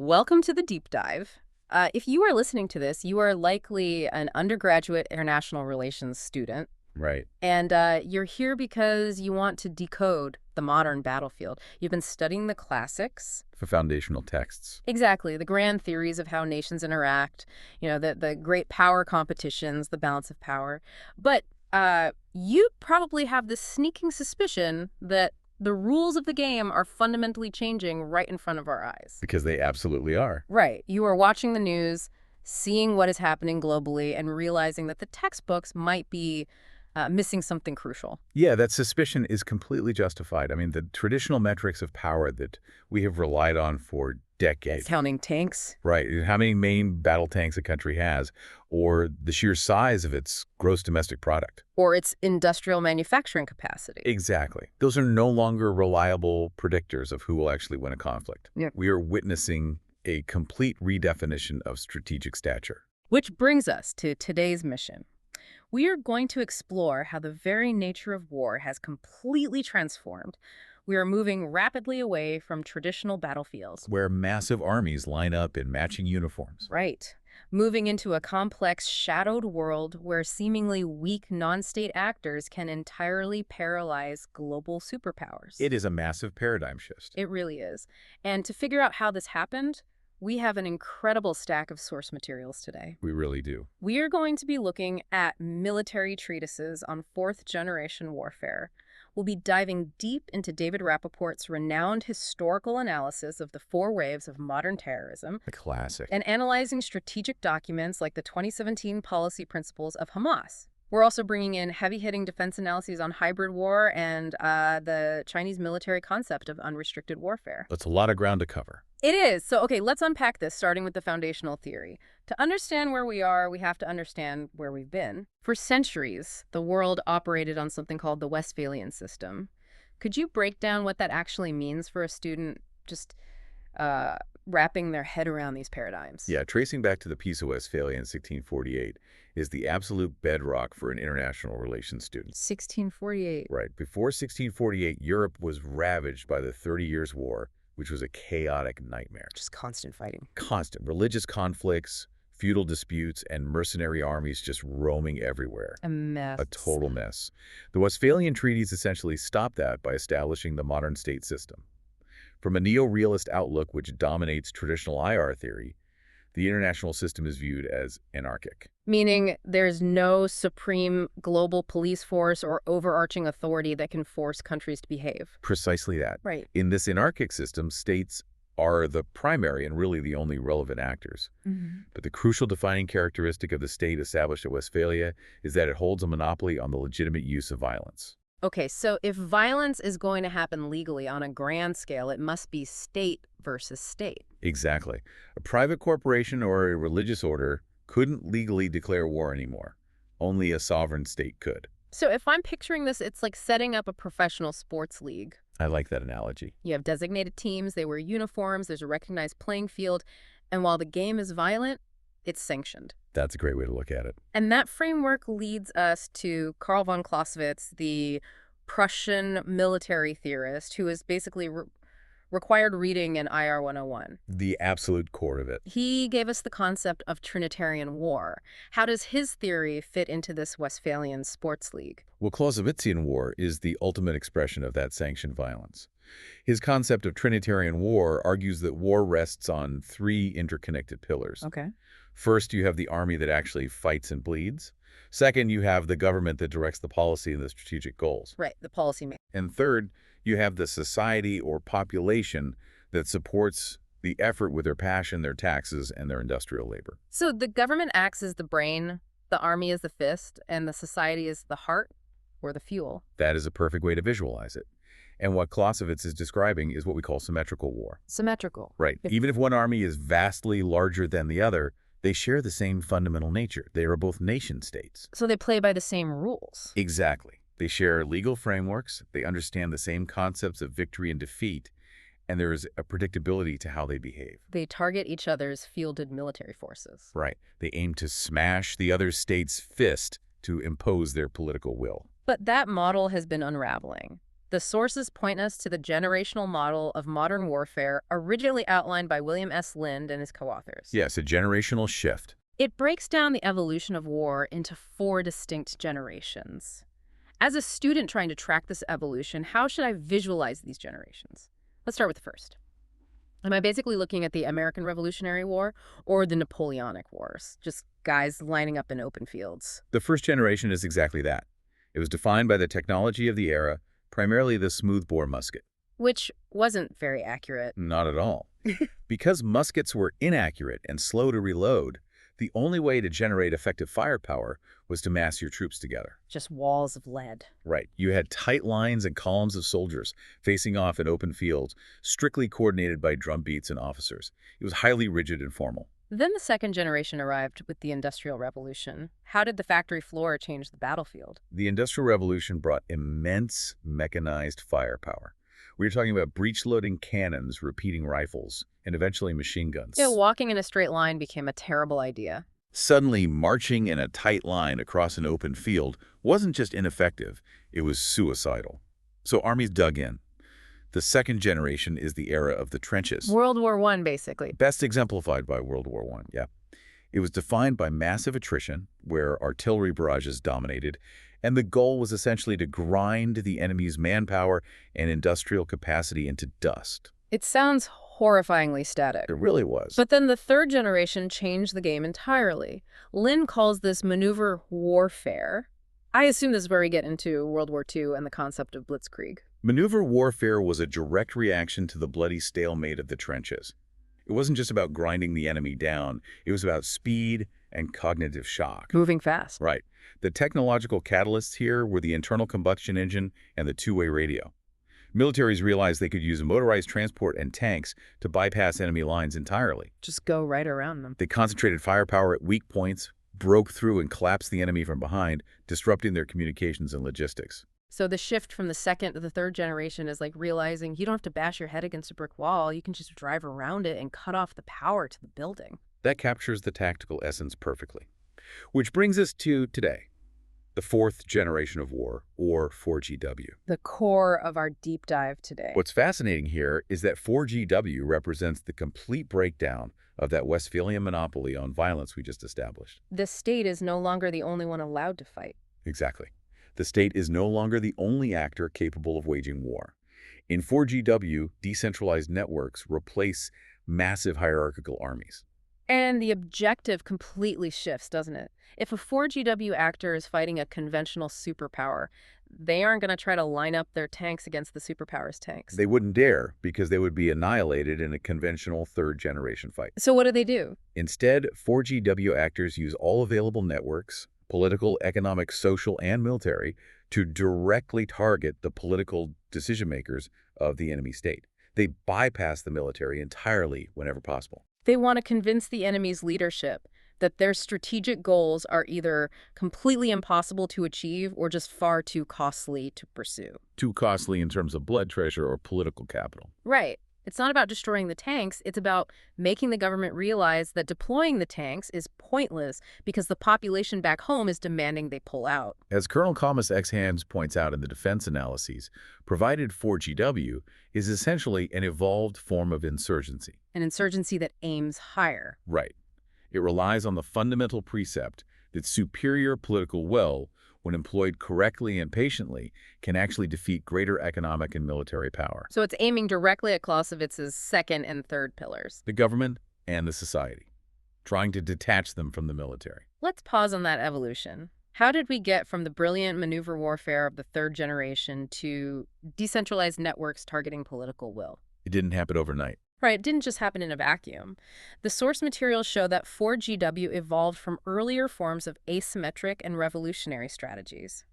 Welcome to the deep dive. If you are listening to this, you are likely an undergraduate international relations student, Right. and you're here because you want to decode the modern battlefield. You've been studying the classics. For foundational texts. Exactly, the grand theories of how nations interact, the great power competitions, the balance of power. But you probably have this sneaking suspicion that the rules of the game are fundamentally changing right in front of our eyes. Because they absolutely are. Right. You are watching the news, seeing what is happening globally, and realizing that the textbooks might be missing something crucial. Yeah, that suspicion is completely justified. I mean, the traditional metrics of power that we have relied on for decades. Counting tanks. Right. How many main battle tanks a country has, or the sheer size of its gross domestic product. Or its industrial manufacturing capacity. Exactly. Those are no longer reliable predictors of who will actually win a conflict. Yeah. We are witnessing a complete redefinition of strategic stature. Which brings us to today's mission. We are going to explore how the very nature of war has completely transformed. We are moving rapidly away from traditional battlefields. Where massive armies line up in matching uniforms. Right. Moving into a complex, shadowed world where seemingly weak non-state actors can entirely paralyze global superpowers. It is a massive paradigm shift. It really is. And to figure out how this happened, we have an incredible stack of source materials today. We really do. We are going to be looking at military treatises on fourth-generation warfare. We'll be diving deep into David Rappaport's renowned historical analysis of the four waves of modern terrorism A classic. and analyzing strategic documents like the 2017 policy principles of Hamas. We're also bringing in heavy-hitting defense analyses on hybrid war and the Chinese military concept of unrestricted warfare. That's a lot of ground to cover. It is. So, okay, let's unpack this, starting with the foundational theory. To understand where we are, we have to understand where we've been. For centuries, the world operated on something called the Westphalian system. Could you break down what that actually means for a student just wrapping their head around these paradigms? Yeah, tracing back to the Peace of Westphalia in 1648 is the absolute bedrock for an international relations student. 1648. Right. Before 1648, Europe was ravaged by the 30 Years' War, which was a chaotic nightmare. Just constant fighting. Constant religious conflicts, feudal disputes, and mercenary armies just roaming everywhere. A mess. A total mess. The Westphalian treaties essentially stopped that by establishing the modern state system. From a neo-realist outlook which dominates traditional IR theory, the international system is viewed as anarchic. Meaning there's no supreme global police force or overarching authority that can force countries to behave. Precisely that. Right. In this anarchic system, states are the primary and really the only relevant actors. But the crucial defining characteristic of the state established at Westphalia is that it holds a monopoly on the legitimate use of violence. Okay, so if violence is going to happen legally on a grand scale, it must be state versus state. Exactly. A private corporation or a religious order couldn't legally declare war anymore. Only a sovereign state could. So if I'm picturing this, it's like setting up a professional sports league. I like that analogy. You have designated teams, they wear uniforms, there's a recognized playing field, and while the game is violent, it's sanctioned. That's a great way to look at it. And that framework leads us to Karl von Clausewitz, the Prussian military theorist, who is basically required reading in IR 101. The absolute core of it. He gave us the concept of Trinitarian war. How does his theory fit into this Westphalian sports league? Well, Clausewitzian war is the ultimate expression of that sanctioned violence. His concept of Trinitarian war argues that war rests on three interconnected pillars. Okay. First, you have the army that actually fights and bleeds. Second, you have the government that directs the policy and the strategic goals. Right, the policy maker. And third, you have the society or population that supports the effort with their passion, their taxes, and their industrial labor. So the government acts as the brain, the army is the fist, and the society is the heart or the fuel. That is a perfect way to visualize it. And what Clausewitz is describing is what we call symmetrical war. Symmetrical. Right. Even if one army is vastly larger than the other, they share the same fundamental nature. They are both nation states. So they play by the same rules. Exactly. They share legal frameworks, they understand the same concepts of victory and defeat, and there is a predictability to how they behave. They target each other's fielded military forces. Right. They aim to smash the other state's fist to impose their political will. But that model has been unraveling. The sources point us to the generational model of modern warfare originally outlined by William S. Lind and his co-authors. Yes, a generational shift. It breaks down the evolution of war into 4 distinct generations. As a student trying to track this evolution, how should I visualize these generations? Let's start with the first. Am I basically looking at the American Revolutionary War or the Napoleonic Wars? Just guys lining up in open fields. The first generation is exactly that. It was defined by the technology of the era, primarily the smoothbore musket. Which wasn't very accurate. Not at all. Because muskets were inaccurate and slow to reload, the only way to generate effective firepower was to mass your troops together. Just walls of lead. Right. You had tight lines and columns of soldiers facing off in open fields, strictly coordinated by drum beats and officers. It was highly rigid and formal. Then the second generation arrived with the Industrial Revolution. How did the factory floor change the battlefield? The Industrial Revolution brought immense mechanized firepower. We were talking about breech-loading cannons, repeating rifles, and eventually machine guns. Yeah, walking in a straight line became a terrible idea. Suddenly, marching in a tight line across an open field wasn't just ineffective, it was suicidal. So armies dug in. The second generation is the era of the trenches. World War I, basically. Best exemplified by World War I, yeah. It was defined by massive attrition, where artillery barrages dominated, and the goal was essentially to grind the enemy's manpower and industrial capacity into dust. It sounds horrifyingly static. It really was. But then the third generation changed the game entirely. Lynn calls this maneuver warfare. I assume this is where we get into World War II and the concept of blitzkrieg. Maneuver warfare was a direct reaction to the bloody stalemate of the trenches. It wasn't just about grinding the enemy down. It was about speed and cognitive shock. Moving fast. Right. The technological catalysts here were the internal combustion engine and the two-way radio. Militaries realized they could use motorized transport and tanks to bypass enemy lines entirely. Just go right around them. They concentrated firepower at weak points, broke through and collapsed the enemy from behind, disrupting their communications and logistics. So the shift from the second to the third generation is like realizing you don't have to bash your head against a brick wall. You can just drive around it and cut off the power to the building. That captures the tactical essence perfectly. Which brings us to today, the fourth generation of war, or 4GW. The core of our deep dive today. What's fascinating here is that 4GW represents the complete breakdown of that Westphalian monopoly on violence we just established. The state is no longer the only one allowed to fight. Exactly. The state is no longer the only actor capable of waging war. In 4GW, decentralized networks replace massive hierarchical armies. And the objective completely shifts, doesn't it? If a 4GW actor is fighting a conventional superpower, they aren't going to try to line up their tanks against the superpower's tanks. They wouldn't dare, because they would be annihilated in a conventional third-generation fight. So what do? Instead, 4GW actors use all available networks, political, economic, social, and military, to directly target the political decision-makers of the enemy state. They bypass the military entirely whenever possible. They want to convince the enemy's leadership that their strategic goals are either completely impossible to achieve or just far too costly to pursue. Too costly in terms of blood treasure or political capital. Right. It's not about destroying the tanks. It's about making the government realize that deploying the tanks is pointless because the population back home is demanding they pull out. As Colonel Thomas X. Hands points out in the defense analyses, provided 4GW is essentially an evolved form of insurgency. An insurgency that aims higher. Right. It relies on the fundamental precept that superior political will, when employed correctly and patiently, can actually defeat greater economic and military power. So it's aiming directly at Clausewitz's second and third pillars. The government and the society, trying to detach them from the military. Let's pause on that evolution. How did we get from the brilliant maneuver warfare of the third generation to decentralized networks targeting political will? It didn't happen overnight. Right, it didn't just happen in a vacuum. The source materials show that 4GW evolved from earlier forms of asymmetric and revolutionary strategies.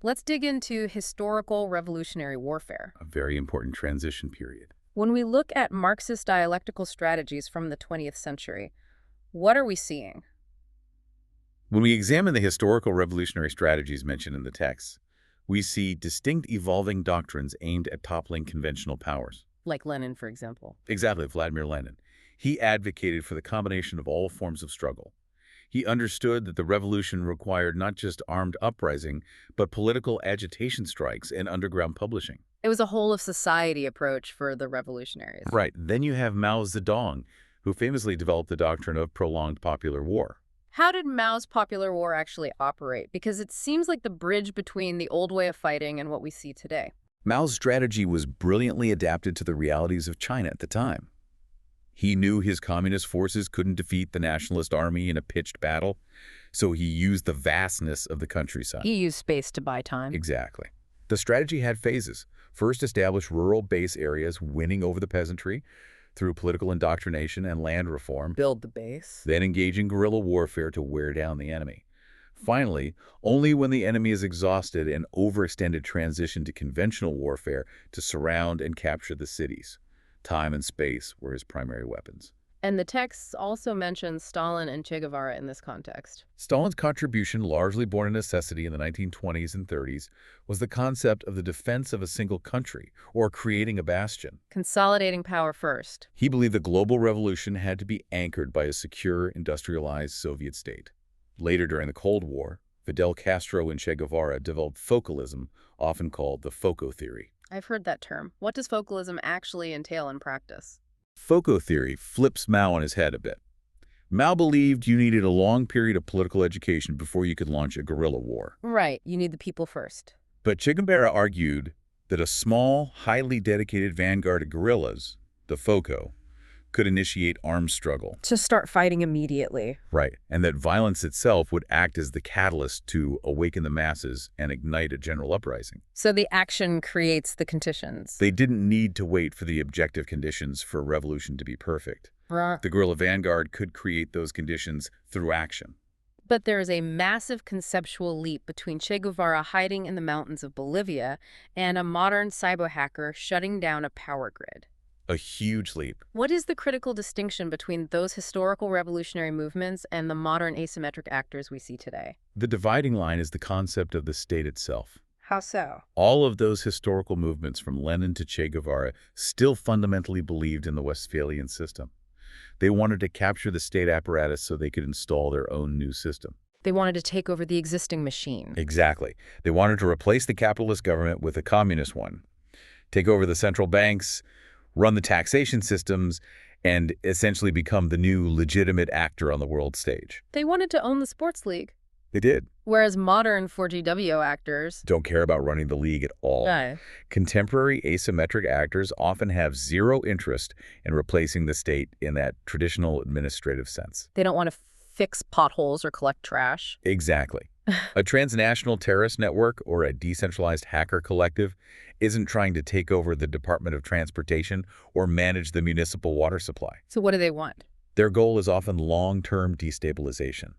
Let's dig into historical revolutionary warfare. A very important transition period. When we look at Marxist dialectical strategies from the 20th century, what are we seeing? When we examine the historical revolutionary strategies mentioned in the text, we see distinct evolving doctrines aimed at toppling conventional powers. Like Lenin, for example. Exactly, Vladimir Lenin. He advocated for the combination of all forms of struggle. He understood that the revolution required not just armed uprising, but political agitation strikes and underground publishing. It was a whole-of-society approach for the revolutionaries. Right. Then you have Mao Zedong, who famously developed the doctrine of prolonged popular war. How did Mao's popular war actually operate? Because it seems like the bridge between the old way of fighting and what we see today. Mao's strategy was brilliantly adapted to the realities of China at the time. He knew his communist forces couldn't defeat the nationalist army in a pitched battle, so he used the vastness of the countryside. He used space to buy time. Exactly. The strategy had phases. First, establish rural base areas, winning over the peasantry through political indoctrination and land reform. Build the base. Then engage in guerrilla warfare to wear down the enemy. Finally, only when the enemy is exhausted and overextended, transition to conventional warfare to surround and capture the cities. Time and space were his primary weapons. And the text also mentions Stalin and Che Guevara in this context. Stalin's contribution, largely born of necessity in the 1920s and 30s, was the concept of the defense of a single country, or creating a bastion. Consolidating power first. He believed the global revolution had to be anchored by a secure, industrialized Soviet state. Later, during the Cold War, Fidel Castro and Che Guevara developed focalism, often called the FOCO theory. I've heard that term. What does focalism actually entail in practice? FOCO theory flips Mao on his head a bit. Mao believed you needed a long period of political education before you could launch a guerrilla war. Right, you need the people first. But Che Guevara argued that a small, highly dedicated vanguard of guerrillas, the FOCO, could initiate armed struggle. To start fighting immediately. Right, and that violence itself would act as the catalyst to awaken the masses and ignite a general uprising. So the action creates the conditions. They didn't need to wait for the objective conditions for a revolution to be perfect. The guerrilla vanguard could create those conditions through action. But there is a massive conceptual leap between Che Guevara hiding in the mountains of Bolivia and a modern cyber hacker shutting down a power grid. A huge leap. What is the critical distinction between those historical revolutionary movements and the modern asymmetric actors we see today? The dividing line is the concept of the state itself. How so? All of those historical movements from Lenin to Che Guevara still fundamentally believed in the Westphalian system. They wanted to capture the state apparatus so they could install their own new system. They wanted to take over the existing machine. Exactly. They wanted to replace the capitalist government with a communist one, take over the central banks, run the taxation systems, and essentially become the new legitimate actor on the world stage. They wanted to own the sports league. They did. Whereas modern 4GW actors Don't care about running the league at all. Contemporary asymmetric actors often have zero interest in replacing the state in that traditional administrative sense. They don't want to fix potholes or collect trash. Exactly. A transnational terrorist network or a decentralized hacker collective isn't trying to take over the Department of Transportation or manage the municipal water supply. So what do they want? Their goal is often long-term destabilization.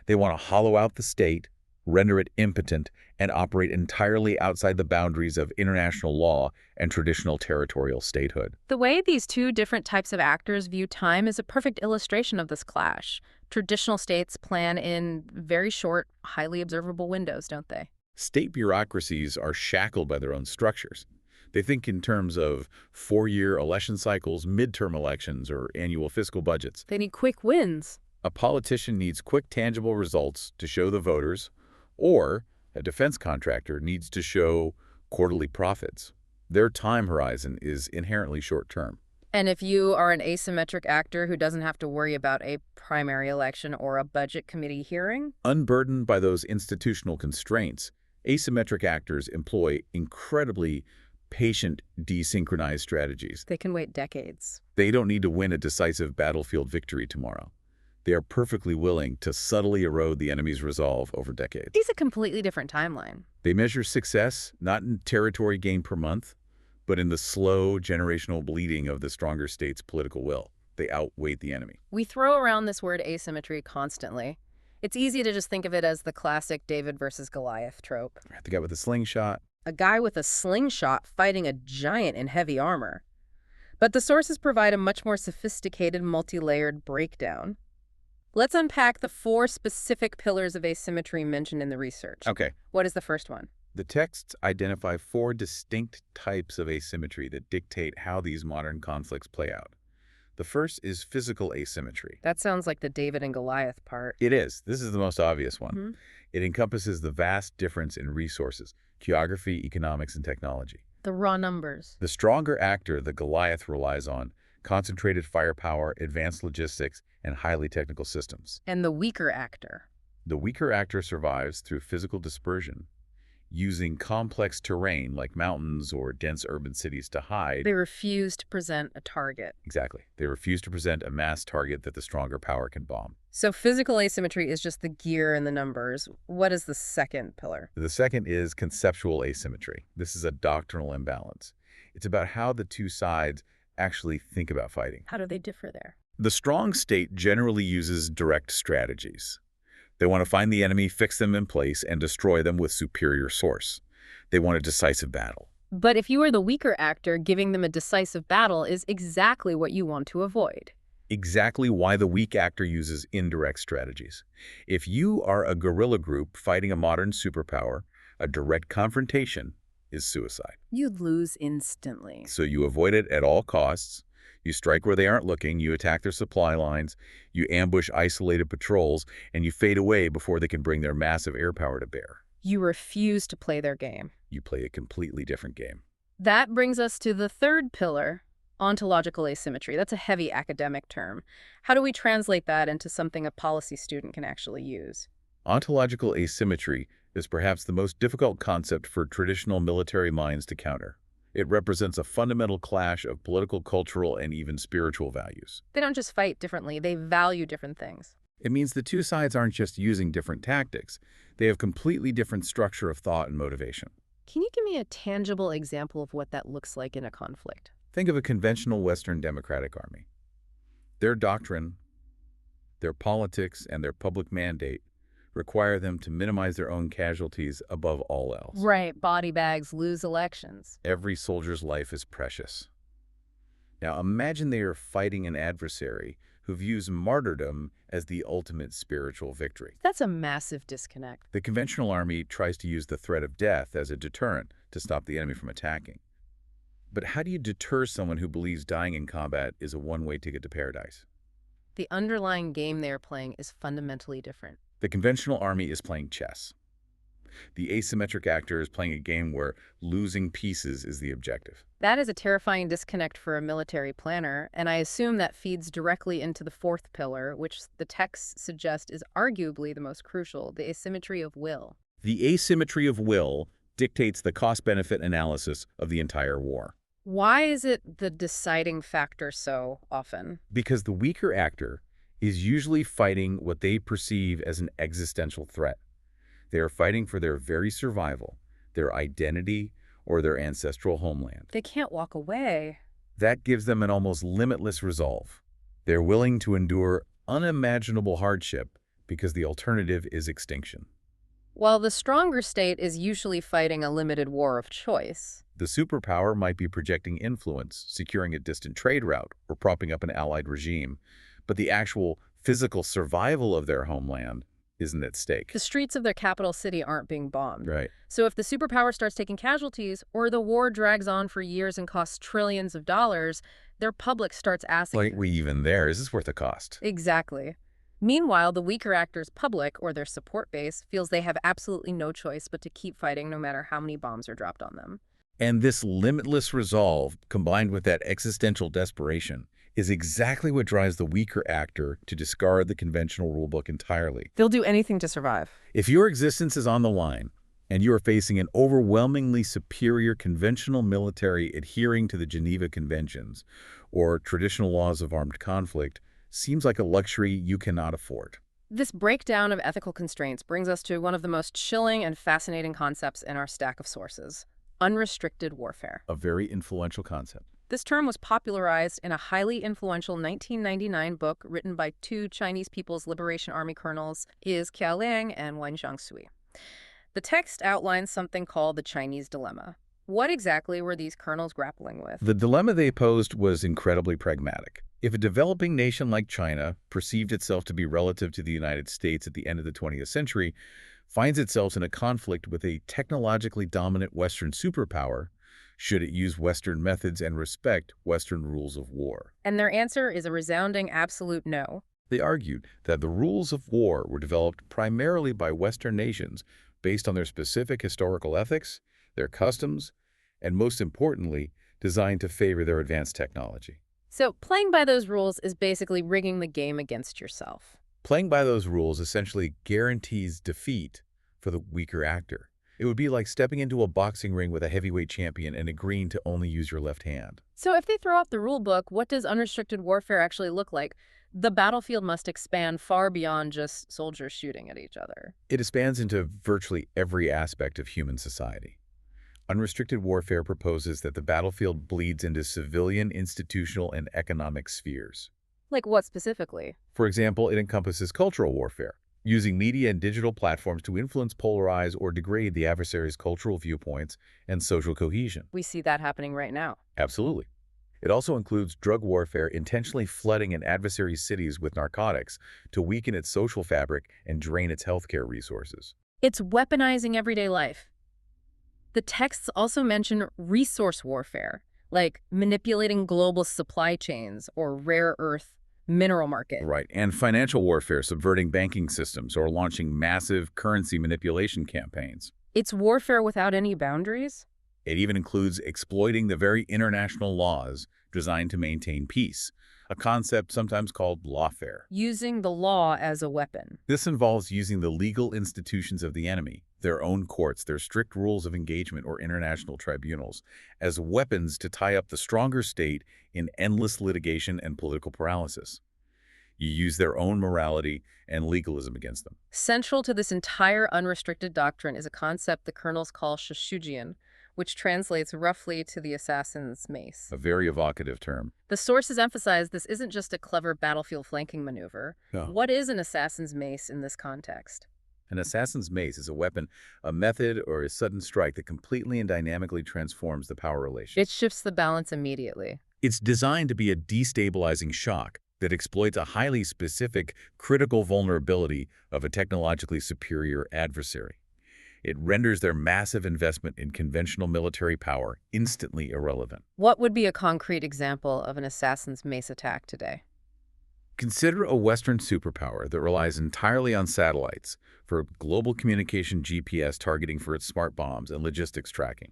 They want to hollow out the state, render it impotent, and operate entirely outside the boundaries of international law and traditional territorial statehood. The way these two different types of actors view time is a perfect illustration of this clash. Traditional states plan in very short, highly observable windows, don't they? State bureaucracies are shackled by their own structures. They think in terms of 4-year election cycles, midterm elections, or annual fiscal budgets. They need quick wins. A politician needs quick, tangible results to show the voters, or a defense contractor needs to show quarterly profits. Their time horizon is inherently short-term. And if you are an asymmetric actor who doesn't have to worry about a primary election or a budget committee hearing? Unburdened by those institutional constraints, asymmetric actors employ incredibly patient, desynchronized strategies. They can wait decades. They don't need to win a decisive battlefield victory tomorrow. They are perfectly willing to subtly erode the enemy's resolve over decades. It's a completely different timeline. They measure success not in territory gained per month, but in the slow generational bleeding of the stronger state's political will. They outweigh the enemy. We throw around this word asymmetry constantly. It's easy to just think of it as the classic David versus Goliath trope. The guy with the slingshot. A guy with a slingshot fighting a giant in heavy armor. But the sources provide a much more sophisticated, multi-layered breakdown. Let's unpack the 4 specific pillars of asymmetry mentioned in the research. Okay. What is the first one? The texts identify 4 distinct types of asymmetry that dictate how these modern conflicts play out. The first is physical asymmetry. That sounds like the David and Goliath part. It is. This is the most obvious one. Mm-hmm. It encompasses the vast difference in resources, geography, economics, and technology. The raw numbers. The stronger actor, the Goliath, relies on concentrated firepower, advanced logistics, and highly technical systems. And the weaker actor. The weaker actor survives through physical dispersion, using complex terrain like mountains or dense urban cities to hide. They refuse to present a target. Exactly. They refuse to present a mass target that the stronger power can bomb. So physical asymmetry is just the gear and the numbers. What is the second pillar? The second is conceptual asymmetry. This is a doctrinal imbalance. It's about how the two sides actually think about fighting. How do they differ there? The strong state generally uses direct strategies. They want to find the enemy, fix them in place, and destroy them with superior source. They want a decisive battle. But if you are the weaker actor, giving them a decisive battle is exactly what you want to avoid. Exactly why the weak actor uses indirect strategies. If you are a guerrilla group fighting a modern superpower, a direct confrontation is suicide. You'd lose instantly. So you avoid it at all costs. You strike where they aren't looking, you attack their supply lines, you ambush isolated patrols, and you fade away before they can bring their massive air power to bear. You refuse to play their game. You play a completely different game. That brings us to the third pillar, ontological asymmetry. That's a heavy academic term. How do we translate that into something a policy student can actually use? Ontological asymmetry is perhaps the most difficult concept for traditional military minds to counter. It represents a fundamental clash of political, cultural, and even spiritual values. They don't just fight differently, they value different things. It means the two sides aren't just using different tactics. They have completely different structure of thought and motivation. Can you give me a tangible example of what that looks like in a conflict? Think of a conventional Western democratic army. Their doctrine, their politics, and their public mandate require them to minimize their own casualties above all else. Right, body bags lose elections. Every soldier's life is precious. Now imagine they are fighting an adversary who views martyrdom as the ultimate spiritual victory. That's a massive disconnect. The conventional army tries to use the threat of death as a deterrent to stop the enemy from attacking. But how do you deter someone who believes dying in combat is a one-way ticket to paradise? The underlying game they are playing is fundamentally different. The conventional army is playing chess. The asymmetric actor is playing a game where losing pieces is the objective. That is a terrifying disconnect for a military planner, and I assume that feeds directly into the fourth pillar, which the texts suggest is arguably the most crucial, the asymmetry of will. The asymmetry of will dictates the cost-benefit analysis of the entire war. Why is it the deciding factor so often? Because the weaker actor is usually fighting what they perceive as an existential threat. They are fighting for their very survival, their identity, or their ancestral homeland. They can't walk away. That gives them an almost limitless resolve. They're willing to endure unimaginable hardship because the alternative is extinction. While the stronger state is usually fighting a limited war of choice. The superpower might be projecting influence, securing a distant trade route, or propping up an allied regime, but the actual physical survival of their homeland isn't at stake. The streets of their capital city aren't being bombed. Right. So if the superpower starts taking casualties, or the war drags on for years and costs trillions of dollars, their public starts asking... Like, we even there? Is this worth the cost? Exactly. Meanwhile, the weaker actor's public, or their support base, feels they have absolutely no choice but to keep fighting no matter how many bombs are dropped on them. And this limitless resolve, combined with that existential desperation, is exactly what drives the weaker actor to discard the conventional rulebook entirely. They'll do anything to survive. If your existence is on the line, and you are facing an overwhelmingly superior conventional military adhering to the Geneva Conventions, or traditional laws of armed conflict, seems like a luxury you cannot afford. This breakdown of ethical constraints brings us to one of the most chilling and fascinating concepts in our stack of sources: unrestricted warfare. A very influential concept. This term was popularized in a highly influential 1999 book written by two Chinese People's Liberation Army colonels, Is Qiaoliang and Wen Jiangsui. The text outlines something called the Chinese dilemma. What exactly were these colonels grappling with? The dilemma they posed was incredibly pragmatic. If a developing nation like China, perceived itself to be relative to the United States at the end of the 20th century, finds itself in a conflict with a technologically dominant Western superpower, should it use Western methods and respect Western rules of war? And their answer is a resounding absolute no. They argued that the rules of war were developed primarily by Western nations based on their specific historical ethics, their customs, and most importantly, designed to favor their advanced technology. So playing by those rules is basically rigging the game against yourself. Playing by those rules essentially guarantees defeat for the weaker actor. It would be like stepping into a boxing ring with a heavyweight champion and agreeing to only use your left hand. So if they throw out the rule book, what does unrestricted warfare actually look like? The battlefield must expand far beyond just soldiers shooting at each other. It expands into virtually every aspect of human society. Unrestricted warfare proposes that the battlefield bleeds into civilian, institutional, and economic spheres. Like what specifically? For example, it encompasses cultural warfare, using media and digital platforms to influence, polarize, or degrade the adversary's cultural viewpoints and social cohesion. We see that happening right now. Absolutely. It also includes drug warfare, intentionally flooding an adversary's cities with narcotics to weaken its social fabric and drain its healthcare resources. It's weaponizing everyday life. The texts also mention resource warfare, like manipulating global supply chains or rare earth mineral market. Right, and financial warfare, subverting banking systems or launching massive currency manipulation campaigns. It's warfare without any boundaries? It even includes exploiting the very international laws designed to maintain peace, a concept sometimes called lawfare. Using the law as a weapon. This involves using the legal institutions of the enemy, their own courts, their strict rules of engagement or international tribunals, as weapons to tie up the stronger state in endless litigation and political paralysis. You use their own morality and legalism against them. Central to this entire unrestricted doctrine is a concept the colonels call Shishujian, which translates roughly to the assassin's mace. A very evocative term. The sources emphasize this isn't just a clever battlefield flanking maneuver. No. What is an assassin's mace in this context? An assassin's mace is a weapon, a method, or a sudden strike that completely and dynamically transforms the power relations. It shifts the balance immediately. It's designed to be a destabilizing shock that exploits a highly specific, critical vulnerability of a technologically superior adversary. It renders their massive investment in conventional military power instantly irrelevant. What would be a concrete example of an assassin's mace attack today? Consider a Western superpower that relies entirely on satellites for global communication, GPS targeting for its smart bombs, and logistics tracking.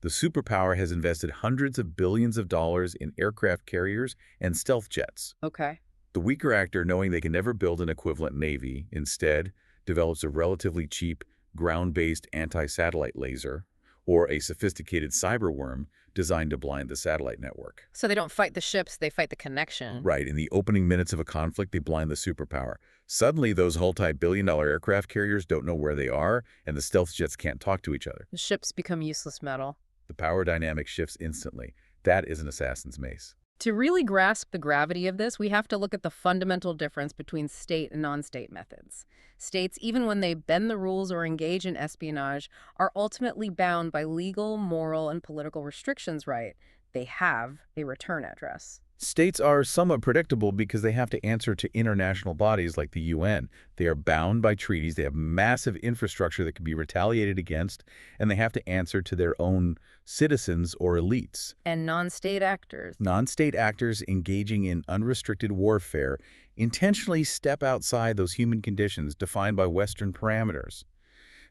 The superpower has invested hundreds of billions of dollars in aircraft carriers and stealth jets. Okay. The weaker actor, knowing they can never build an equivalent navy, instead develops a relatively cheap, ground-based anti-satellite laser or a sophisticated cyberworm designed to blind the satellite network. So they don't fight the ships, they fight the connection. Right. In the opening minutes of a conflict, they blind the superpower. Suddenly, those multi-billion-dollar aircraft carriers don't know where they are, and the stealth jets can't talk to each other. The ships become useless metal. The power dynamic shifts instantly. That is an assassin's mace. To really grasp the gravity of this, we have to look at the fundamental difference between state and non-state methods. States, even when they bend the rules or engage in espionage, are ultimately bound by legal, moral, and political restrictions, right? They have a return address. States are somewhat predictable because they have to answer to international bodies like the UN. They are bound by treaties, they have massive infrastructure that can be retaliated against, and they have to answer to their own citizens or elites. And non-state actors. Non-state actors engaging in unrestricted warfare intentionally step outside those human conditions defined by Western parameters.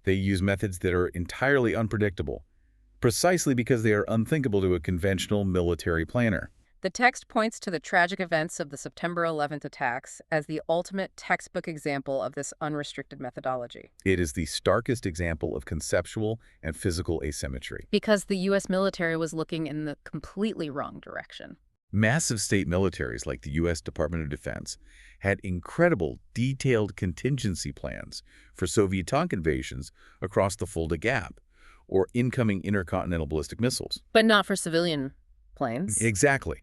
They use methods that are entirely unpredictable, precisely because they are unthinkable to a conventional military planner. The text points to the tragic events of the September 11th attacks as the ultimate textbook example of this unrestricted methodology. It is the starkest example of conceptual and physical asymmetry. Because the U.S. military was looking in the completely wrong direction. Massive state militaries like the U.S. Department of Defense had incredible, detailed contingency plans for Soviet tank invasions across the Fulda Gap or incoming intercontinental ballistic missiles. But not for civilian planes. Exactly.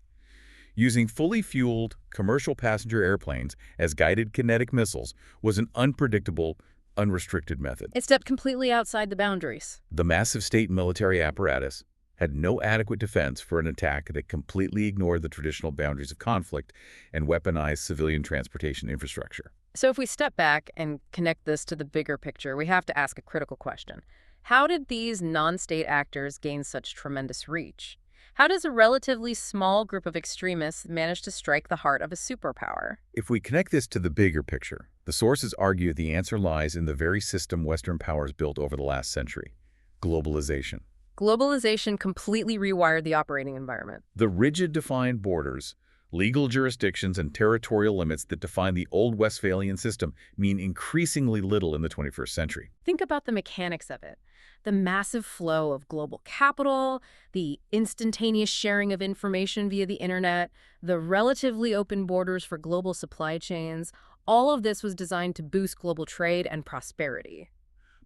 Using fully fueled commercial passenger airplanes as guided kinetic missiles was an unpredictable, unrestricted method. It stepped completely outside the boundaries. The massive state military apparatus had no adequate defense for an attack that completely ignored the traditional boundaries of conflict and weaponized civilian transportation infrastructure. So if we step back and connect this to the bigger picture, we have to ask a critical question. How did these non-state actors gain such tremendous reach? How does a relatively small group of extremists manage to strike the heart of a superpower? If we connect this to the bigger picture, the sources argue the answer lies in the very system Western powers built over the last century: globalization. Globalization completely rewired the operating environment. The rigid defined borders, legal jurisdictions, and territorial limits that define the old Westphalian system mean increasingly little in the 21st century. Think about the mechanics of it. The massive flow of global capital, the instantaneous sharing of information via the internet, the relatively open borders for global supply chains, all of this was designed to boost global trade and prosperity.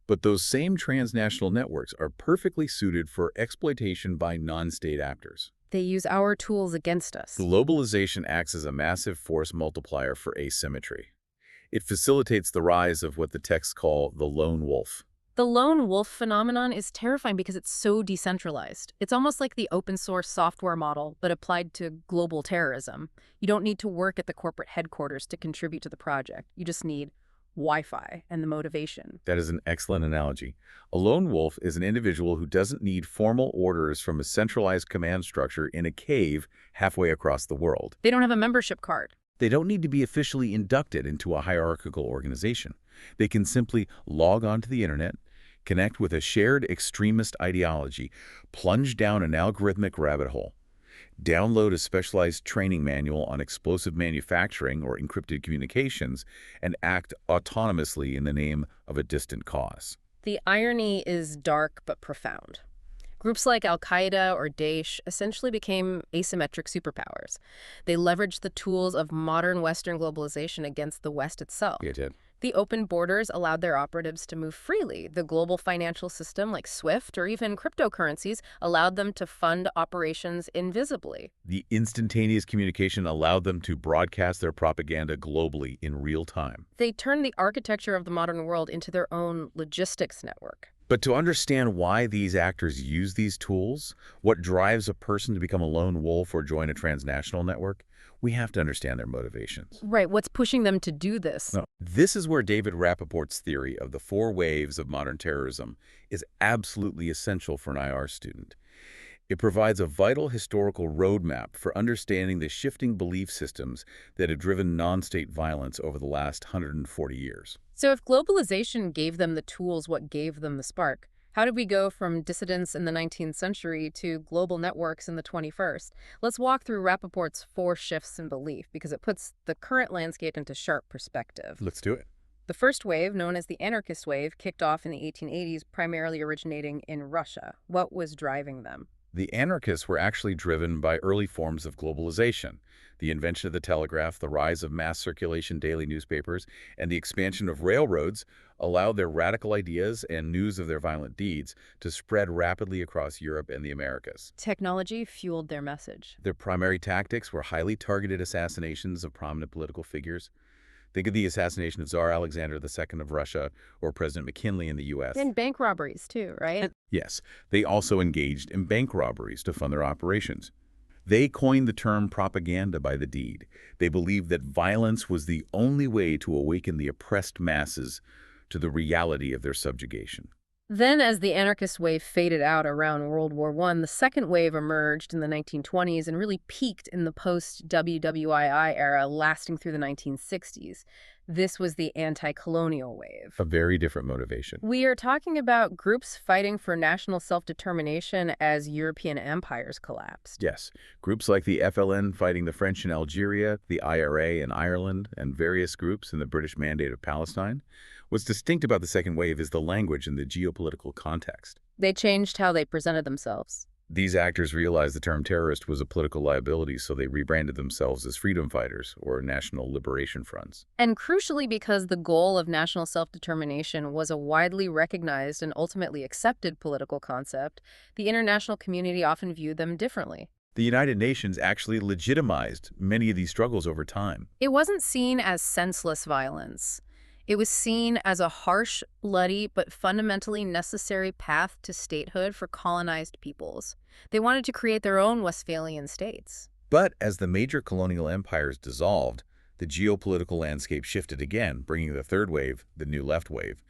But those same transnational networks are perfectly suited for exploitation by non-state actors. They use our tools against us. Globalization acts as a massive force multiplier for asymmetry. It facilitates the rise of what the texts call the lone wolf. The lone wolf phenomenon is terrifying because it's so decentralized. It's almost like the open source software model, but applied to global terrorism. You don't need to work at the corporate headquarters to contribute to the project. You just need Wi-Fi and the motivation. That is an excellent analogy. A lone wolf is an individual who doesn't need formal orders from a centralized command structure in a cave halfway across the world. They don't have a membership card. They don't need to be officially inducted into a hierarchical organization. They can simply log onto the internet, connect with a shared extremist ideology, plunge down an algorithmic rabbit hole, download a specialized training manual on explosive manufacturing or encrypted communications, and act autonomously in the name of a distant cause. The irony is dark but profound. Groups like Al-Qaeda or Daesh essentially became asymmetric superpowers. They leveraged the tools of modern Western globalization against the West itself. It did. The open borders allowed their operatives to move freely. The global financial system, like SWIFT or even cryptocurrencies, allowed them to fund operations invisibly. The instantaneous communication allowed them to broadcast their propaganda globally in real time. They turned the architecture of the modern world into their own logistics network. But to understand why these actors use these tools, what drives a person to become a lone wolf or join a transnational network, we have to understand their motivations. Right, what's pushing them to do this? No. This is where David Rappaport's theory of the 4 waves of modern terrorism is absolutely essential for an IR student. It provides a vital historical roadmap for understanding the shifting belief systems that have driven non-state violence over the last 140 years. So if globalization gave them the tools, what gave them the spark? How did we go from dissidents in the 19th century to global networks in the 21st? Let's walk through Rappaport's 4 shifts in belief because it puts the current landscape into sharp perspective. Let's do it. The first wave, known as the anarchist wave, kicked off in the 1880s, primarily originating in Russia. What was driving them? The anarchists were actually driven by early forms of globalization. The invention of the telegraph, the rise of mass circulation daily newspapers, and the expansion of railroads allowed their radical ideas and news of their violent deeds to spread rapidly across Europe and the Americas. Technology fueled their message. Their primary tactics were highly targeted assassinations of prominent political figures. Think of the assassination of Tsar Alexander II of Russia or President McKinley in the U.S. And bank robberies, too, right? Yes, they also engaged in bank robberies to fund their operations. They coined the term propaganda by the deed. They believed that violence was the only way to awaken the oppressed masses to the reality of their subjugation. Then, as the anarchist wave faded out around World War I, the second wave emerged in the 1920s and really peaked in the post-WWII era, lasting through the 1960s. This was the anti-colonial wave. A very different motivation. We are talking about groups fighting for national self-determination as European empires collapsed. Yes, groups like the FLN fighting the French in Algeria, the IRA in Ireland, and various groups in the British Mandate of Palestine. What's distinct about the second wave is the language and the geopolitical context. They changed how they presented themselves. These actors realized the term terrorist was a political liability, so they rebranded themselves as freedom fighters or national liberation fronts. And crucially, because the goal of national self-determination was a widely recognized and ultimately accepted political concept, the international community often viewed them differently. The United Nations actually legitimized many of these struggles over time. It wasn't seen as senseless violence. It was seen as a harsh, bloody, but fundamentally necessary path to statehood for colonized peoples. They wanted to create their own Westphalian states. But as the major colonial empires dissolved, the geopolitical landscape shifted again, bringing the third wave, the New Left wave.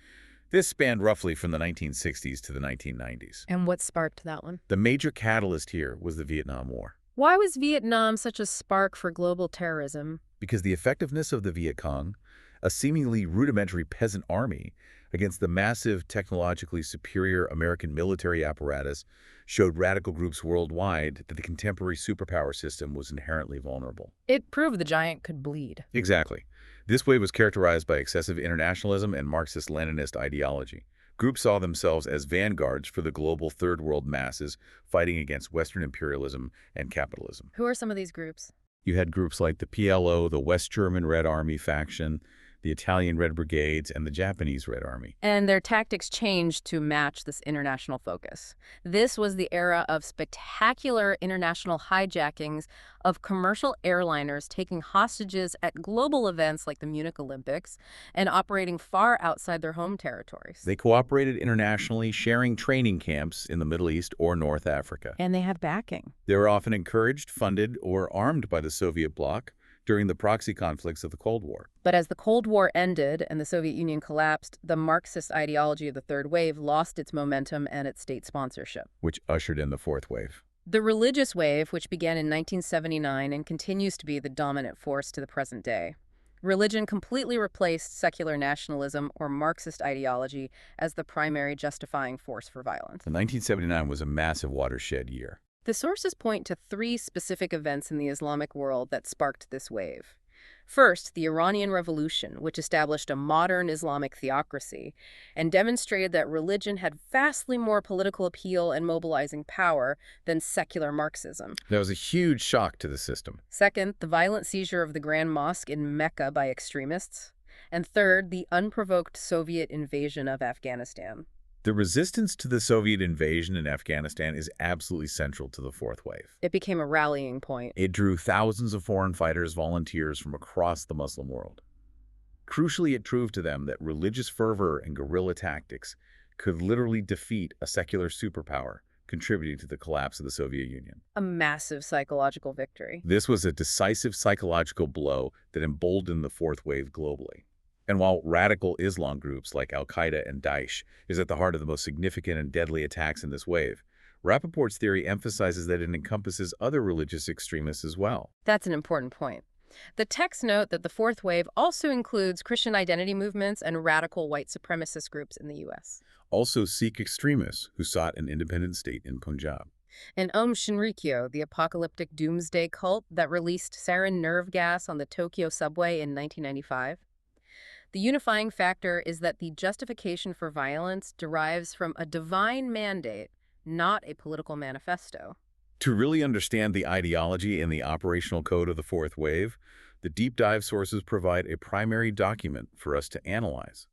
This spanned roughly from the 1960s to the 1990s. And what sparked that one? The major catalyst here was the Vietnam War. Why was Vietnam such a spark for global terrorism? Because the effectiveness of the Viet Cong, a seemingly rudimentary peasant army against the massive, technologically superior American military apparatus showed radical groups worldwide that the contemporary superpower system was inherently vulnerable. It proved the giant could bleed. Exactly. This wave was characterized by excessive internationalism and Marxist-Leninist ideology. Groups saw themselves as vanguards for the global third world masses fighting against Western imperialism and capitalism. Who are some of these groups? You had groups like the PLO, the West German Red Army faction, the Italian Red Brigades, and the Japanese Red Army. And their tactics changed to match this international focus. This was the era of spectacular international hijackings of commercial airliners taking hostages at global events like the Munich Olympics and operating far outside their home territories. They cooperated internationally, sharing training camps in the Middle East or North Africa. And they had backing. They were often encouraged, funded, or armed by the Soviet bloc during the proxy conflicts of the Cold War. But as the Cold War ended and the Soviet Union collapsed, the Marxist ideology of the Third Wave lost its momentum and its state sponsorship, Which ushered in the Fourth Wave. the religious wave, which began in 1979 and continues to be the dominant force to the present day. Religion completely replaced secular nationalism or Marxist ideology as the primary justifying force for violence. And 1979 was a massive watershed year. The sources point to three specific events in the Islamic world that sparked this wave. First, the Iranian Revolution, which established a modern Islamic theocracy and demonstrated that religion had vastly more political appeal and mobilizing power than secular Marxism. That was a huge shock to the system. Second, the violent seizure of the Grand Mosque in Mecca by extremists. And third, the unprovoked Soviet invasion of Afghanistan. The resistance to the Soviet invasion in Afghanistan is absolutely central to the Fourth Wave. It became a rallying point. It drew thousands of foreign fighters, volunteers from across the Muslim world. Crucially, it proved to them that religious fervor and guerrilla tactics could literally defeat a secular superpower, contributing to the collapse of the Soviet Union. A massive psychological victory. This was a decisive psychological blow that emboldened the Fourth Wave globally. And while radical Islam groups like Al-Qaeda and Daesh is at the heart of the most significant and deadly attacks in this wave, Rappaport's theory emphasizes that it encompasses other religious extremists as well. That's an important point. The texts note that the Fourth Wave also includes Christian identity movements and radical white supremacist groups in the U.S. Also Sikh extremists who sought an independent state in Punjab. And Shinrikyo, the apocalyptic doomsday cult that released sarin nerve gas on the Tokyo subway in 1995. The unifying factor is that the justification for violence derives from a divine mandate, not a political manifesto. To really understand the ideology and the operational code of the Fourth Wave, the deep dive sources provide a primary document for us to analyze.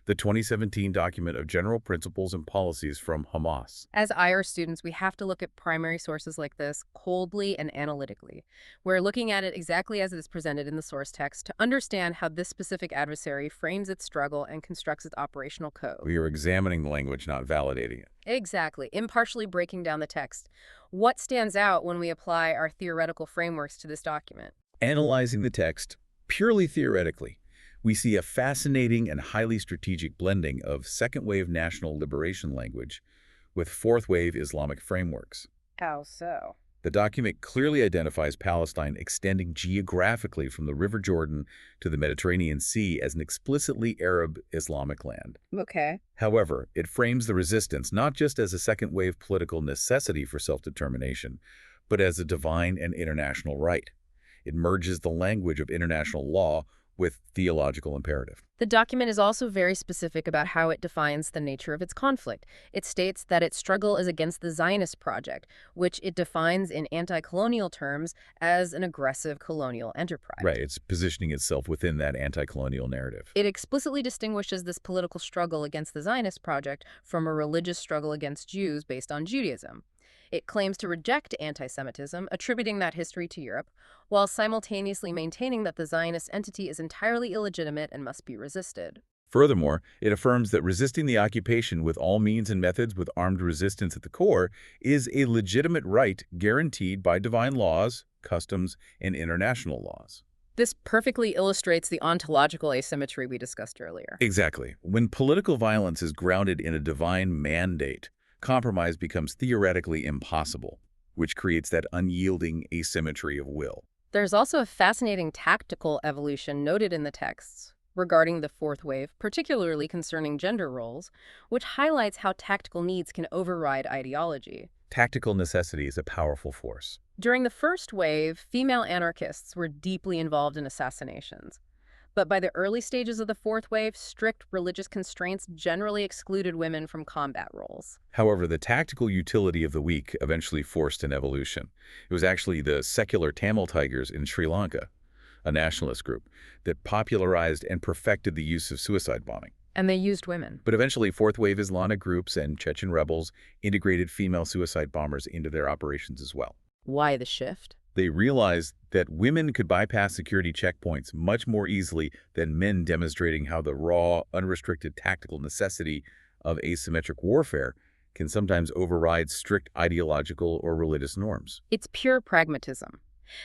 The 2017 document of General Principles and Policies from Hamas. As IR students, we have to look at primary sources like this coldly and analytically. We're looking at it exactly as it is presented in the source text to understand how this specific adversary frames its struggle and constructs its operational code. We are examining the language, not validating it. Exactly, impartially breaking down the text. What stands out when we apply our theoretical frameworks to this document? Analyzing the text purely theoretically, we see a fascinating and highly strategic blending of second-wave national liberation language with fourth-wave Islamic frameworks. How so? The document clearly identifies Palestine extending geographically from the River Jordan to the Mediterranean Sea as an explicitly Arab Islamic land. Okay. However, it frames the resistance not just as a second-wave political necessity for self-determination, but as a divine and international right. It merges the language of international law with theological imperative. The document is also very specific about how it defines the nature of its conflict. It states that its struggle is against the Zionist project, which it defines in anti-colonial terms as an aggressive colonial enterprise. Right, it's positioning itself within that anti-colonial narrative. It explicitly distinguishes this political struggle against the Zionist project from a religious struggle against Jews based on Judaism. It claims to reject anti-Semitism, attributing that history to Europe, while simultaneously maintaining that the Zionist entity is entirely illegitimate and must be resisted. Furthermore, it affirms that resisting the occupation with all means and methods with armed resistance at the core is a legitimate right guaranteed by divine laws, customs, and international laws. This perfectly illustrates the ontological asymmetry we discussed earlier. Exactly. When political violence is grounded in a divine mandate, compromise becomes theoretically impossible, which creates that unyielding asymmetry of will. There's also a fascinating tactical evolution noted in the texts. regarding the fourth wave, particularly concerning gender roles, which highlights how tactical needs can override ideology. Tactical necessity is a powerful force. During the first wave, female anarchists were deeply involved in assassinations. But by the early stages of the fourth wave, strict religious constraints generally excluded women from combat roles. However, the tactical utility of the weak eventually forced an evolution. It was actually the secular Tamil Tigers in Sri Lanka, a nationalist group, that popularized and perfected the use of suicide bombing. And they used women. But eventually, fourth-wave Islamic groups and Chechen rebels integrated female suicide bombers into their operations as well. Why the shift? They realized that women could bypass security checkpoints much more easily than men, demonstrating how the raw, unrestricted tactical necessity of asymmetric warfare can sometimes override strict ideological or religious norms. It's pure pragmatism.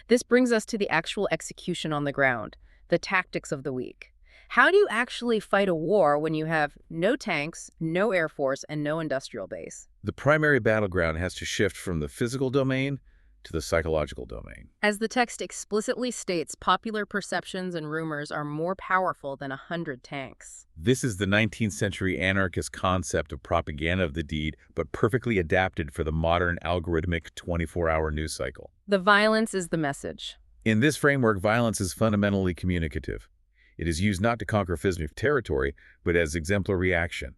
This brings us to the actual execution on the ground, the tactics of the week. How do you actually fight a war when you have no tanks, no air force, and no industrial base? The primary battleground has to shift from the physical domain to the psychological domain. As the text explicitly states, popular perceptions and rumors are more powerful than 100 tanks. This is the 19th century anarchist concept of propaganda of the deed, but perfectly adapted for the modern algorithmic 24-hour news cycle. The violence is the message. In this framework, violence is fundamentally communicative. It is used not to conquer physical territory, but as exemplary action.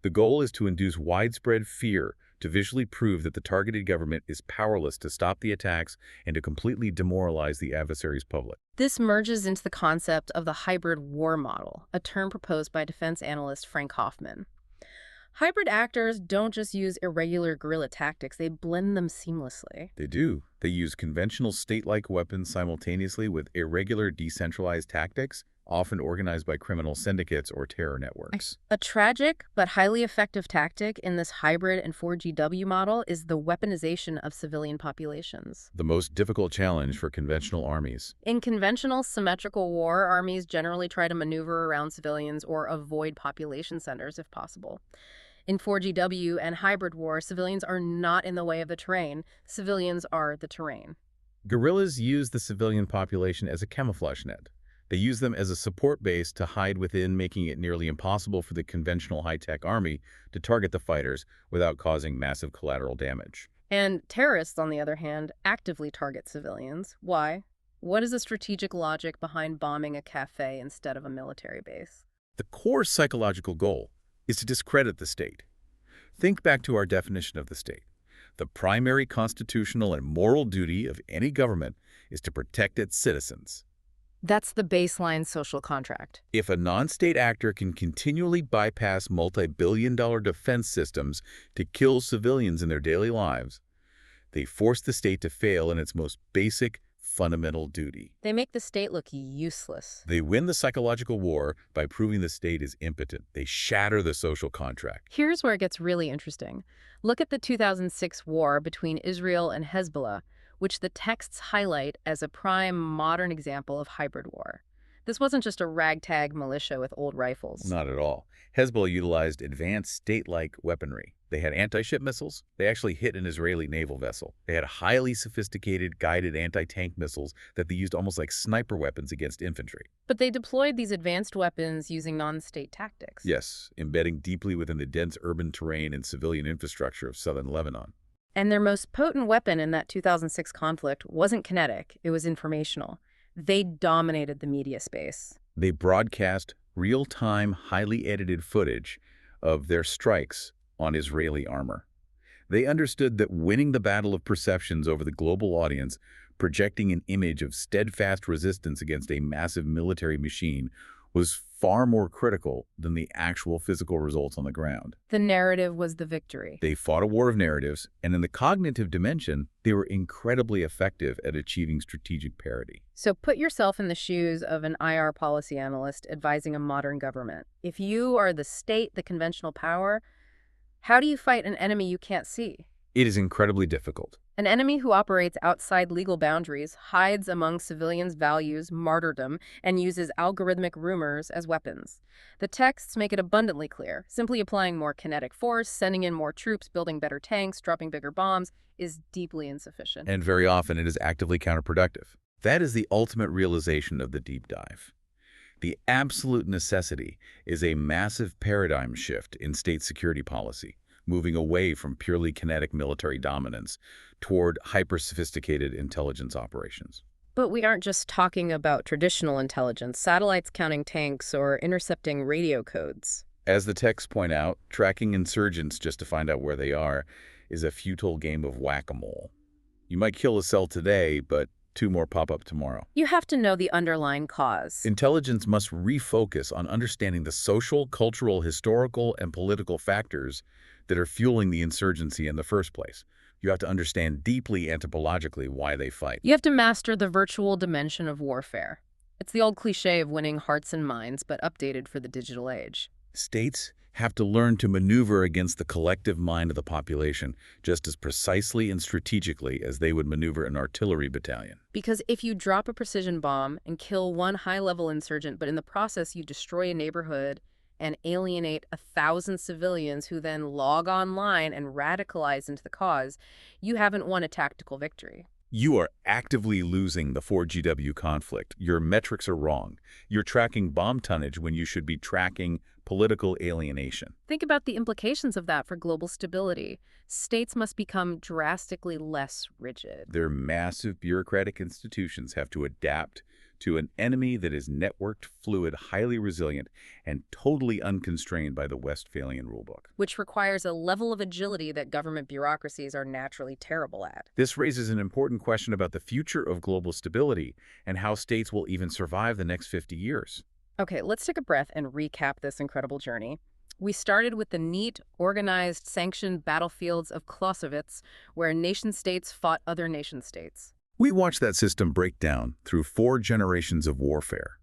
The goal is to induce widespread fear, to visually prove that the targeted government is powerless to stop the attacks and to completely demoralize the adversary's public. This merges into the concept of the hybrid war model, a term proposed by defense analyst Frank Hoffman. Hybrid actors don't just use irregular guerrilla tactics, they blend them seamlessly. They do. They use conventional state-like weapons simultaneously with irregular decentralized tactics, often organized by criminal syndicates or terror networks. A tragic but highly effective tactic in this hybrid and 4GW model is the weaponization of civilian populations. The most difficult challenge for conventional armies. In conventional symmetrical war, armies generally try to maneuver around civilians or avoid population centers if possible. In 4GW and hybrid war, civilians are not in the way of the terrain. Civilians are the terrain. Guerrillas use the civilian population as a camouflage net. They use them as a support base to hide within, making it nearly impossible for the conventional high-tech army to target the fighters without causing massive collateral damage. And terrorists, on the other hand, actively target civilians. Why? What is the strategic logic behind bombing a cafe instead of a military base? The core psychological goal is to discredit the state. Think back to our definition of the state. The primary constitutional and moral duty of any government is to protect its citizens. That's the baseline social contract. If a non-state actor can continually bypass multi-billion-dollar defense systems to kill civilians in their daily lives, they force the state to fail in its most basic, fundamental duty. They make the state look useless. They win the psychological war by proving the state is impotent. They shatter the social contract. Here's where it gets really interesting. Look at the 2006 war between Israel and Hezbollah, which the texts highlight as a prime modern example of hybrid war. This wasn't just a ragtag militia with old rifles. Not at all. Hezbollah utilized advanced state-like weaponry. They had anti-ship missiles. They actually hit an Israeli naval vessel. They had highly sophisticated guided anti-tank missiles that they used almost like sniper weapons against infantry. But they deployed these advanced weapons using non-state tactics. Yes, embedding deeply within the dense urban terrain and civilian infrastructure of southern Lebanon. And their most potent weapon in that 2006 conflict wasn't kinetic, it was informational. They dominated the media space. They broadcast real-time, highly edited footage of their strikes on Israeli armor. They understood that winning the battle of perceptions over the global audience, projecting an image of steadfast resistance against a massive military machine, was far more critical than the actual physical results on the ground. The narrative was the victory. They fought a war of narratives, and in the cognitive dimension, they were incredibly effective at achieving strategic parity. So put yourself in the shoes of an IR policy analyst advising a modern government. If you are the state, the conventional power, how do you fight an enemy you can't see? It is incredibly difficult. An enemy who operates outside legal boundaries, hides among civilians' values, martyrdom, and uses algorithmic rumors as weapons. The texts make it abundantly clear. Simply applying more kinetic force, sending in more troops, building better tanks, dropping bigger bombs is deeply insufficient. And very often it is actively counterproductive. That is the ultimate realization of the deep dive. The absolute necessity is a massive paradigm shift in state security policy, moving away from purely kinetic military dominance toward hyper-sophisticated intelligence operations. But we aren't just talking about traditional intelligence, satellites counting tanks or intercepting radio codes. As the texts point out, tracking insurgents just to find out where they are is a futile game of whack-a-mole. You might kill a cell today, but two more pop up tomorrow. You have to know the underlying cause. Intelligence must refocus on understanding the social, cultural, historical, and political factors that are fueling the insurgency in the first place. You have to understand deeply anthropologically why they fight. You have to master the virtual dimension of warfare. It's the old cliche of winning hearts and minds, but updated for the digital age. States have to learn to maneuver against the collective mind of the population just as precisely and strategically as they would maneuver an artillery battalion. Because if you drop a precision bomb and kill one high-level insurgent, but in the process you destroy a neighborhood and alienate 1,000 civilians who then log online and radicalize into the cause, you haven't won a tactical victory. You are actively losing the 4GW conflict. Your metrics are wrong. You're tracking bomb tonnage when you should be tracking political alienation. Think about the implications of that for global stability. States must become drastically less rigid. Their massive bureaucratic institutions have to adapt to an enemy that is networked, fluid, highly resilient, and totally unconstrained by the Westphalian rulebook. Which requires a level of agility that government bureaucracies are naturally terrible at. This raises an important question about the future of global stability and how states will even survive the next 50 years. Okay, let's take a breath and recap this incredible journey. We started with the neat, organized, sanctioned battlefields of Clausewitz, where nation-states fought other nation-states. We watched that system break down through 4 generations of warfare,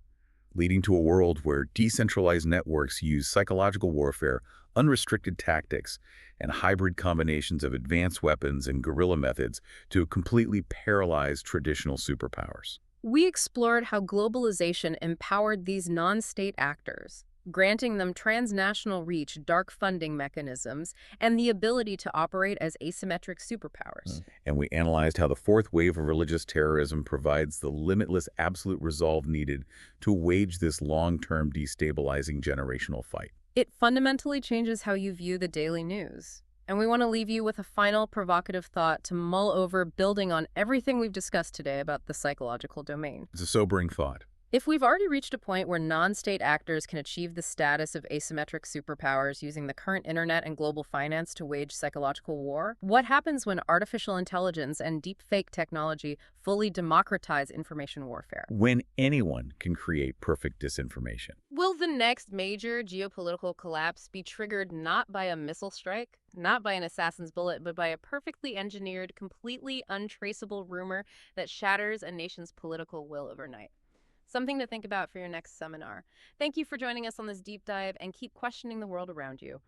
leading to a world where decentralized networks use psychological warfare, unrestricted tactics, and hybrid combinations of advanced weapons and guerrilla methods to completely paralyze traditional superpowers. We explored how globalization empowered these non-state actors, granting them transnational reach, dark funding mechanisms, and the ability to operate as asymmetric superpowers. And we analyzed how the 4th wave of religious terrorism provides the limitless absolute resolve needed to wage this long-term destabilizing generational fight. It fundamentally changes how you view the daily news. And we want to leave you with a final provocative thought to mull over, building on everything we've discussed today about the psychological domain. It's a sobering thought. If we've already reached a point where non-state actors can achieve the status of asymmetric superpowers using the current internet and global finance to wage psychological war, what happens when artificial intelligence and deepfake technology fully democratize information warfare? When anyone can create perfect disinformation. Will the next major geopolitical collapse be triggered not by a missile strike, not by an assassin's bullet, but by a perfectly engineered, completely untraceable rumor that shatters a nation's political will overnight? Something to think about for your next seminar. Thank you for joining us on this deep dive, and keep questioning the world around you.